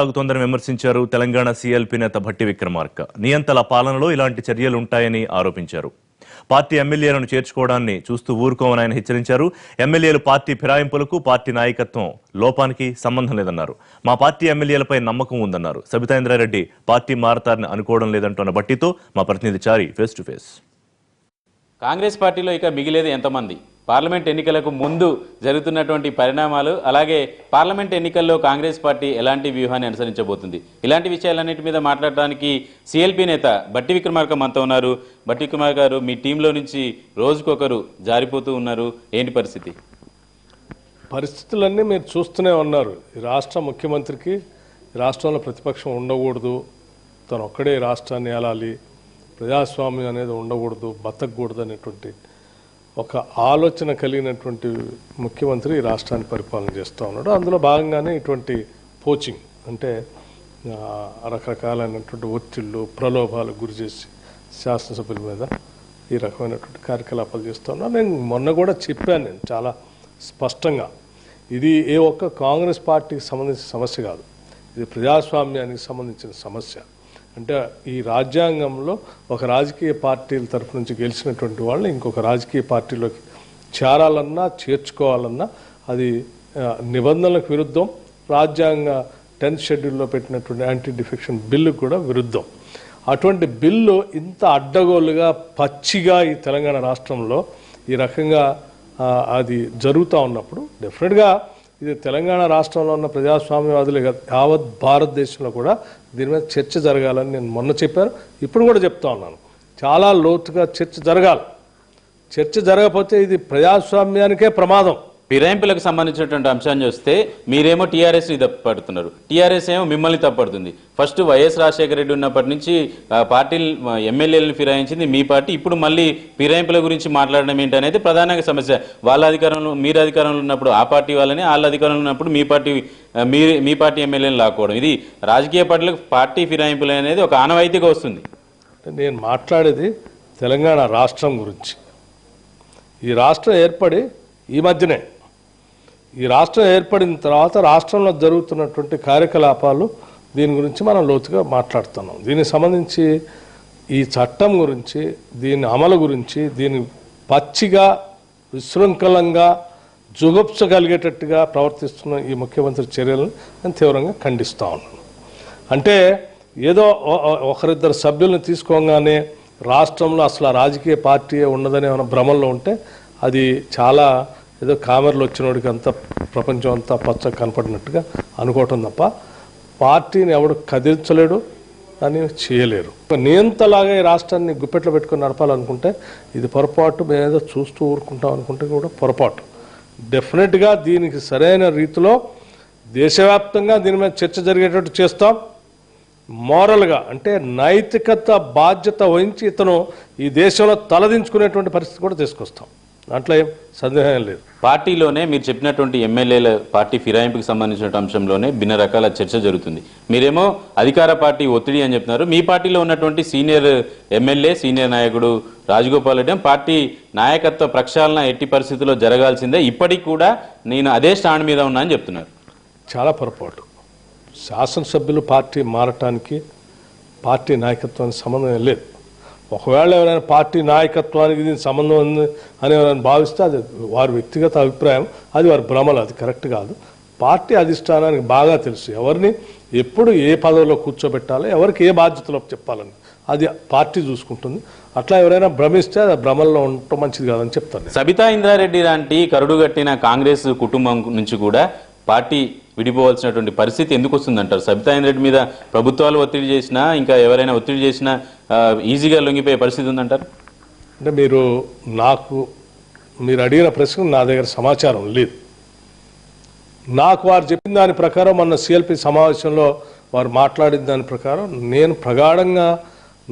సాగుతోందని విమర్శించారు తెలంగాణ సీఎల్పీ నేత భట్టి విక్రమార్క. నియంతల పాలనలో ఇలాంటి చర్యలు ఉంటాయని ఆరోపించారు. పార్టీ ఎమ్మెల్యేలను చేర్చుకోవడాన్ని చూస్తూ ఊరుకోమని ఆయన హెచ్చరించారు. ఎమ్మెల్యేలు పార్టీ ఫిరాయింపులకు పార్టీ నాయకత్వం లోపానికి సంబంధం లేదన్నారు. మా పార్టీ ఎమ్మెల్యేలపై నమ్మకం ఉందన్నారు. సబితా ఇంద్రారెడ్డి పార్టీ మారతారని అనుకోవడం లేదంటున్న భట్టితో మా ప్రతినిధి చారి ఫేస్ టు ఫేస్. కాంగ్రెస్ పార్టీలో ఇక మిగిలేది ఎంతమంది? పార్లమెంట్ ఎన్నికలకు ముందు జరుగుతున్నటువంటి పరిణామాలు, అలాగే పార్లమెంట్ ఎన్నికల్లో కాంగ్రెస్ పార్టీ ఎలాంటి వ్యూహాన్ని అనుసరించబోతుంది, ఇలాంటి విషయాలన్నింటి మీద మాట్లాడడానికి సీఎల్పీ నేత భట్టి విక్రమార్క మనతో ఉన్నారు. భట్టి విక్రమార్క గారు, మీ టీంలో నుంచి రోజుకొకరు జారిపోతూ ఉన్నారు, ఏంటి పరిస్థితి? పరిస్థితులన్నీ మీరు చూస్తూనే ఉన్నారు. ఈ రాష్ట్ర ముఖ్యమంత్రికి రాష్ట్రంలో ప్రతిపక్షం ఉండకూడదు, తను ఒక్కడే రాష్ట్రాన్ని ఏలాలి, ప్రజాస్వామ్యం అనేది ఉండకూడదు, బతకూడదు అనేటువంటి ఒక ఆలోచన కలిగినటువంటి ముఖ్యమంత్రి ఈ రాష్ట్రాన్ని పరిపాలన చేస్తూ ఉన్నాడు. అందులో భాగంగానే ఇటువంటి పోచింగ్ అంటే రకరకాలైనటువంటి ఒత్తిళ్ళు, ప్రలోభాలకు గురి చేసి శాసనసభ్యుల మీద ఈ రకమైనటువంటి కార్యకలాపాలు చేస్తూ ఉన్నాను. నేను మొన్న కూడా చెప్పాను, నేను చాలా స్పష్టంగా, ఇది ఏ ఒక్క కాంగ్రెస్ పార్టీకి సంబంధించిన సమస్య కాదు, ఇది ప్రజాస్వామ్యానికి సంబంధించిన సమస్య. అంటే ఈ రాజ్యాంగంలో ఒక రాజకీయ పార్టీల తరఫు నుంచి గెలిచినటువంటి వాళ్ళు ఇంకొక రాజకీయ పార్టీలోకి చేరాలన్నా చేర్చుకోవాలన్నా అది నిబంధనలకు విరుద్ధం, రాజ్యాంగ 10th షెడ్యూల్లో పెట్టినటువంటి యాంటీ డిఫెక్షన్ బిల్లుకు కూడా విరుద్ధం. అటువంటి బిల్లు ఇంత అడ్డగోలుగా పచ్చిగా ఈ తెలంగాణ రాష్ట్రంలో ఈ రకంగా అది జరుగుతూ ఉన్నప్పుడు డెఫినెట్గా ఇది తెలంగాణ రాష్ట్రంలో ఉన్న ప్రజాస్వామ్యవాదులే కాదు, యావత్ భారతదేశంలో కూడా దీని మీద చర్చ జరగాలని నేను మొన్న చెప్పాను, ఇప్పుడు కూడా చెప్తా ఉన్నాను. చాలా లోతుగా చర్చ జరగాలి. చర్చ జరగకపోతే ఇది ప్రజాస్వామ్యానికే ప్రమాదం. ఫిరాయింపులకు సంబంధించినటువంటి అంశాన్ని చూస్తే మీరేమో టీఆర్ఎస్ని తప్పుపడుతున్నారు, టీఆర్ఎస్ ఏమో మిమ్మల్ని తప్పుపడుతుంది. ఫస్ట్ వైఎస్ రాజశేఖర రెడ్డి ఉన్నప్పటి నుంచి పార్టీ ఎమ్మెల్యేలను ఫిరాయించింది మీ పార్టీ, ఇప్పుడు మళ్ళీ ఫిరాయింపుల గురించి మాట్లాడడం ఏంటనేది ప్రధానంగా సమస్య. వాళ్ళ అధికారంలో, మీరు అధికారంలో ఉన్నప్పుడు ఆ పార్టీ వాళ్ళని, వాళ్ళ అధికారంలో ఉన్నప్పుడు మీ పార్టీ ఎమ్మెల్యేలను లాక్కోవడం, ఇది రాజకీయ పార్టీలకు పార్టీ ఫిరాయింపులు అనేది ఒక ఆనవాయితీగా వస్తుంది. నేను మాట్లాడేది తెలంగాణ రాష్ట్రం గురించి. ఈ రాష్ట్రం ఏర్పడి ఈ మధ్యనే, ఈ రాష్ట్రం ఏర్పడిన తర్వాత రాష్ట్రంలో జరుగుతున్నటువంటి కార్యకలాపాలు దీని గురించి మనం లోతుగా మాట్లాడుతున్నాం. దీనికి సంబంధించి ఈ చట్టం గురించి, దీని అమలు గురించి, దీని పచ్చిగా విశృంఖలంగా జుగుప్సగలిగేటట్టుగా ప్రవర్తిస్తున్న ఈ ముఖ్యమంత్రి చర్యలను నేను తీవ్రంగా ఖండిస్తూ ఉన్నాను. అంటే ఏదో ఒకరిద్దరు సభ్యులను తీసుకోగానే రాష్ట్రంలో అసలు ఆ రాజకీయ పార్టీ ఉన్నదనే మన భ్రమంలో ఉంటే అది చాలా ఏదో కామెరలు వచ్చినోడికి అంతా ప్రపంచం అంతా పచ్చ కనపడినట్టుగా అనుకోవటం తప్ప పార్టీని ఎవడు కదిలించలేడు అని చేయలేరు. నియంతలాగా ఈ రాష్ట్రాన్ని గుప్పెట్లో పెట్టుకొని నడపాలనుకుంటే ఇది పొరపాటు. మేమేదో చూస్తూ ఊరుకుంటాం అనుకుంటే కూడా పొరపాటు. డెఫినెట్గా దీనికి సరైన రీతిలో దేశవ్యాప్తంగా దీని మీద చర్చ జరిగేటట్టు చేస్తాం. మోరల్గా అంటే నైతికత బాధ్యత వహించి ఇతను ఈ దేశంలో తలదించుకునేటువంటి పరిస్థితి కూడా తీసుకొస్తాం. దాంట్లో ఏం సందేహం లేదు. పార్టీలోనే మీరు చెప్పినటువంటి ఎమ్మెల్యేల పార్టీ ఫిరాయింపుకి సంబంధించిన అంశంలోనే భిన్న రకాల చర్చ జరుగుతుంది. మీరేమో అధికార పార్టీ ఒత్తిడి అని చెప్తున్నారు. మీ పార్టీలో ఉన్నటువంటి సీనియర్ ఎమ్మెల్యే, సీనియర్ నాయకుడు రాజగోపాల్ రెడ్డి పార్టీ నాయకత్వ ప్రక్షాళన ఎట్టి పరిస్థితుల్లో జరగాల్సిందే, ఇప్పటికి కూడా నేను అదే స్టాండ్ మీద ఉన్నా అని చెప్తున్నారు. చాలా పొరపాటు. శాసనసభ్యులు పార్టీ మారటానికి పార్టీ నాయకత్వానికి సంబంధం లేదు. ఒకవేళ ఎవరైనా పార్టీ నాయకత్వానికి దీనికి సంబంధం ఉంది అని ఎవరైనా భావిస్తే అది వారి వ్యక్తిగత అభిప్రాయం, అది వారి భ్రమలు, అది కరెక్ట్ కాదు. పార్టీ అధిష్టానానికి బాగా తెలుసు ఎవరిని ఎప్పుడు ఏ పదవిలో కూర్చోబెట్టాలో, ఎవరికి ఏ బాధ్యతలో చెప్పాలని అది పార్టీ చూసుకుంటుంది. అట్లా ఎవరైనా భ్రమిస్తే అది భ్రమల్లో ఉండటం మంచిది కాదని చెప్తాను. సబితా ఇంద్రారెడ్డి లాంటి కరుడుగట్టిన కాంగ్రెస్ కుటుంబం నుంచి కూడా పార్టీ విడిపోవాల్సినటువంటి పరిస్థితి ఎందుకు వస్తుందంటారు? సబితా ఇంద్రారెడ్డి మీద ప్రభుత్వాలు ఒత్తిడి చేసినా, ఇంకా ఎవరైనా ఒత్తిడి చేసినా ఈజీగా లొంగిపోయే పరిస్థితి ఉందంటారు? అంటే మీరు అడిగిన ప్రశ్న నా దగ్గర సమాచారం లేదు. నాకు వారు చెప్పిన దాని ప్రకారం మొన్న సిఎల్పి సమావేశంలో వారు మాట్లాడిన దాని ప్రకారం నేను ప్రగాఢంగా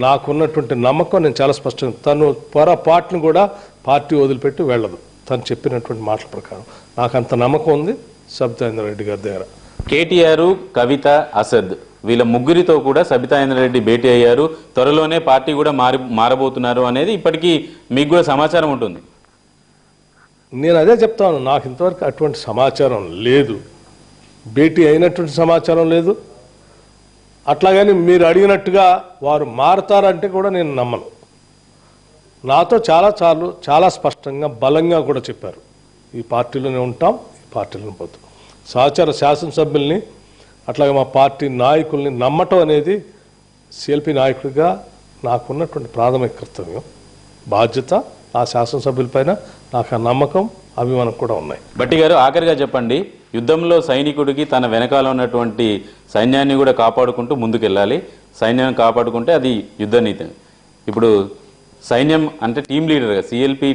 నాకున్నటువంటి నమ్మకం, నేను చాలా స్పష్టంగా, తను పొరపాటును కూడా పార్టీ వదిలిపెట్టి వెళ్ళదు తను చెప్పినటువంటి మాటల ప్రకారం. నాకు అంత నమ్మకం ఉంది సబితా ఇంద్రారెడ్డి గారి దగ్గర. కేటీఆర్, కవిత, అసద్ వీళ్ళ ముగ్గురితో కూడా సబితా ఇంద్రారెడ్డి భేటీ అయ్యారు. త్వరలోనే పార్టీ కూడా మారబోతున్నారు అనేది ఇప్పటికీ మీకు కూడా సమాచారం ఉంటుంది. నేను అదే చెప్తాను, నాకు ఇంతవరకు అటువంటి సమాచారం లేదు. భేటీ అయినటువంటి సమాచారం లేదు. అట్లాగని మీరు అడిగినట్టుగా వారు మారతారంటే కూడా నేను నమ్మను. నాతో చాలా స్పష్టంగా బలంగా కూడా చెప్పారు, ఈ పార్టీలోనే ఉంటాం, ఈ పార్టీలోనే పోతాం. సహచర శాసనసభ్యుల్ని అట్లాగే మా పార్టీ నాయకుల్ని నమ్మటం అనేది సిఎల్పి నాయకుడిగా నాకున్నటువంటి ప్రాథమిక కర్తవ్యం, బాధ్యత. ఆ శాసనసభ్యులపైన నాకు ఆ నమ్మకం, అభిమానం కూడా ఉన్నాయి. భట్టి గారు, ఆఖరిగా చెప్పండి, యుద్ధంలో సైనికుడికి తన వెనకాల ఉన్నటువంటి సైన్యాన్ని కూడా కాపాడుకుంటూ ముందుకెళ్ళాలి. సైన్యాన్ని కాపాడుకుంటే అది యుద్ధ నీతి. ఇప్పుడు సైన్యం అంటే టీం లీడర్గా, సిఎల్పి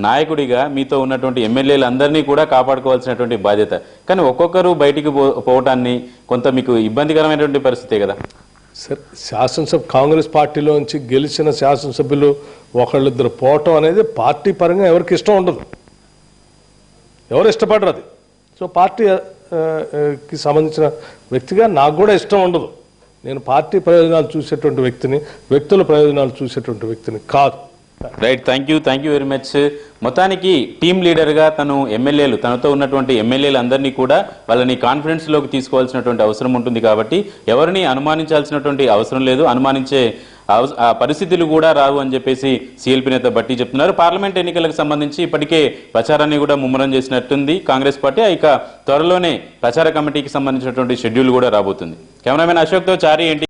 నాయకుడిగా మీతో ఉన్నటువంటి ఎమ్మెల్యేలు అందరినీ కూడా కాపాడుకోవాల్సినటువంటి బాధ్యత. కానీ ఒక్కొక్కరు బయటికి పోవటాన్ని కొంత మీకు ఇబ్బందికరమైనటువంటి పరిస్థితే కదా. సరే, శాసనసభ కాంగ్రెస్ పార్టీలోంచి గెలిచిన శాసనసభ్యులు ఒకళ్ళిద్దరు పోవటం అనేది పార్టీ పరంగా ఎవరికి ఇష్టం ఉండదు, ఎవరు ఇష్టపడరు అది. సో పార్టీకి సంబంధించిన వ్యక్తిగా నాకు కూడా ఇష్టం ఉండదు. నేను పార్టీ ప్రయోజనాలు చూసేటువంటి వ్యక్తిని, వ్యక్తుల ప్రయోజనాలు చూసేటువంటి వ్యక్తిని కాదు. Right, thank you very much. మొత్తానికి టీం లీడర్గా తను ఎమ్మెల్యేలు, తనతో ఉన్నటువంటి ఎమ్మెల్యేలు అందరినీ కూడా వాళ్ళని కాన్ఫిడెన్స్లోకి తీసుకోవాల్సినటువంటి అవసరం ఉంటుంది. కాబట్టి ఎవరిని అనుమానించాల్సినటువంటి అవసరం లేదు, అనుమానించే ఆ పరిస్థితులు కూడా రావు అని చెప్పేసి సిఎల్పి నేత భట్టి చెప్తున్నారు. పార్లమెంట్ ఎన్నికలకు సంబంధించి ఇప్పటికే ప్రచారాన్ని కూడా ముమ్మరం చేసినట్టుంది కాంగ్రెస్ పార్టీ. ఇక త్వరలోనే ప్రచార కమిటీకి సంబంధించినటువంటి షెడ్యూల్ కూడా రాబోతుంది. కెమెరామెన్ అశోక్తో చారి, ఎన్టీ